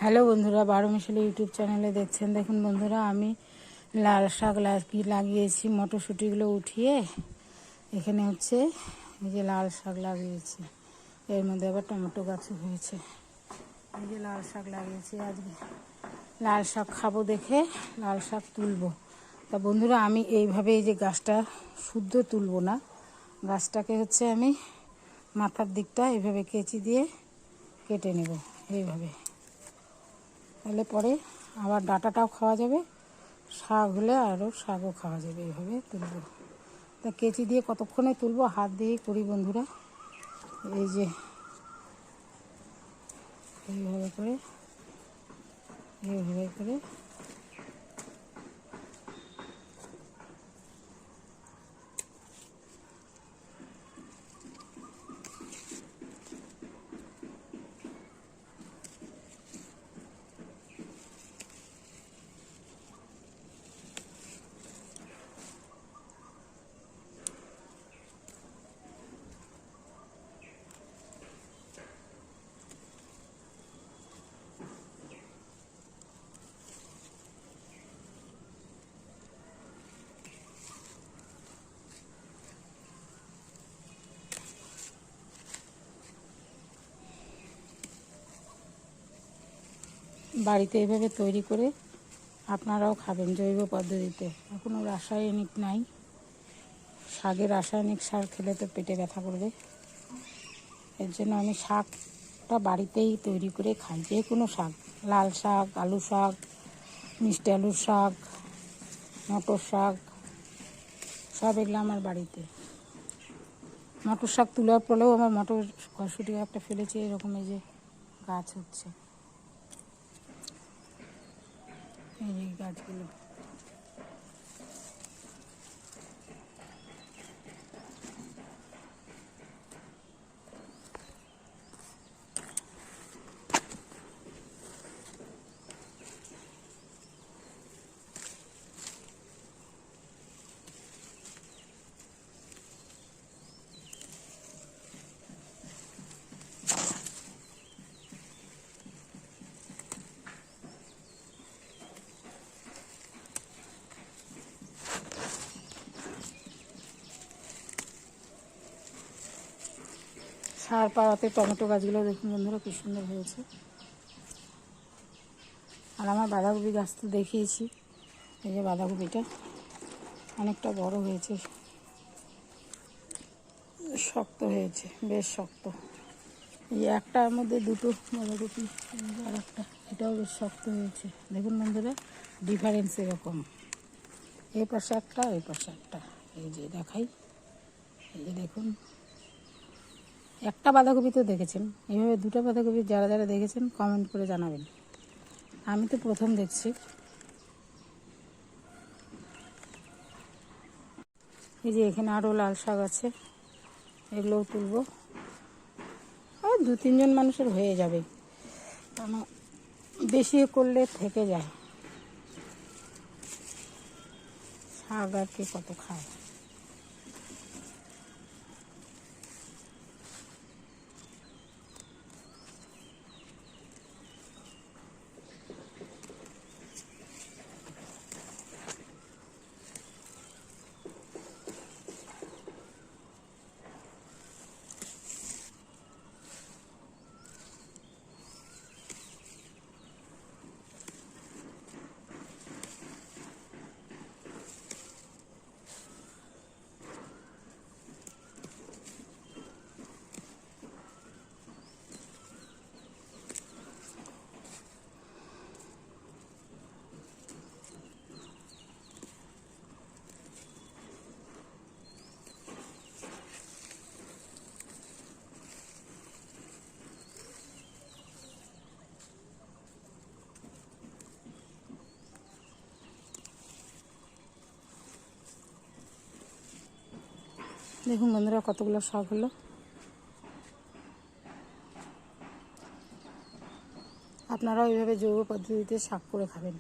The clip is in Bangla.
হ্যালো বন্ধুরা, 12 মিশালি ইউটিউব চ্যানেলে দেখছেন। দেখুন বন্ধুরা, আমি লাল শাক লাগিয়েছি। মটরশুঁটিগুলো উঠিয়ে এখানে হচ্ছে এই যে লাল শাক লাগিয়েছি। এর মধ্যে আবার টমেটো গাছও হয়েছে। এই যে লাল শাক লাগিয়েছি। আজকে লাল শাক খাবো দেখে লাল শাক তুলবো। তা বন্ধুরা, আমি এইভাবে এই যে গাছটা শুদ্ধ তুলবো না, গাছটাকে হচ্ছে আমি মাথার দিকটা এইভাবে কেচি দিয়ে কেটে নেব এইভাবে। তাহলে পরে আবার ডাঁটাটাও খাওয়া যাবে, শাক হলে আরও শাকও খাওয়া যাবে। এইভাবে তুলব। তা কেচি দিয়ে কতক্ষণে তুলবো, হাত দিয়েই করি বন্ধুরা। এই যে এইভাবে করে বাড়িতে এইভাবে তৈরি করে আপনারাও খাবেন জৈব পদ্ধতিতে। কোনো রাসায়নিক নাই। শাকে রাসায়নিক সার খেলে তো পেটে ব্যথা করবে। এর জন্য আমি শাকটা বাড়িতেই তৈরি করে খাই। যে কোনো শাক, লাল শাক, আলু শাক, মিষ্টি আলুর শাক, মটর শাক, সব এগুলো আমার বাড়িতে। মটর শাক তোলার পরেও আমার মটরশুঁটি একটা ফেলেছি, এরকম এই যে গাছ হচ্ছে, এই যে গাছগুলো। সার পাড়াতে টমেটো গাছগুলো দেখুন বন্ধুরা কি সুন্দর হয়েছে। আর আমার বাঁধাকপি গাছ তো দেখিয়েছি। এই যে বাঁধাকপিটা অনেকটা বড় হয়েছে, শক্ত হয়েছে, বেশ শক্ত। এই একটার মধ্যে দুটো বাঁধাকপি, আর একটা এটাও বেশ শক্ত হয়েছে। দেখুন বন্ধুরা, ডিফারেন্স এরকম। এই পাশে একটা, এই পাশে একটা। এই যে দেখাই, এই যে দেখুন, একটা বাঁধাকপি তো দেখেছেন। এইভাবে দুটো বাঁধাকপি যারা যারা দেখেছেন কমেন্ট করে জানাবেন। আমি তো প্রথম দেখছি। এই যে এখানে আরও লাল শাক আছে, এগুলোও তুলব। আর 2-3 জন মানুষের হয়ে যাবে, কারণ বেশি করলে থেকে যায়। শাক আর কে কত খায়। দেখুন বন্ধুরা কতগুলো শাক হলো। আপনারাও এইভাবে জৈব পদ্ধতিতে শাক করে খাবেন।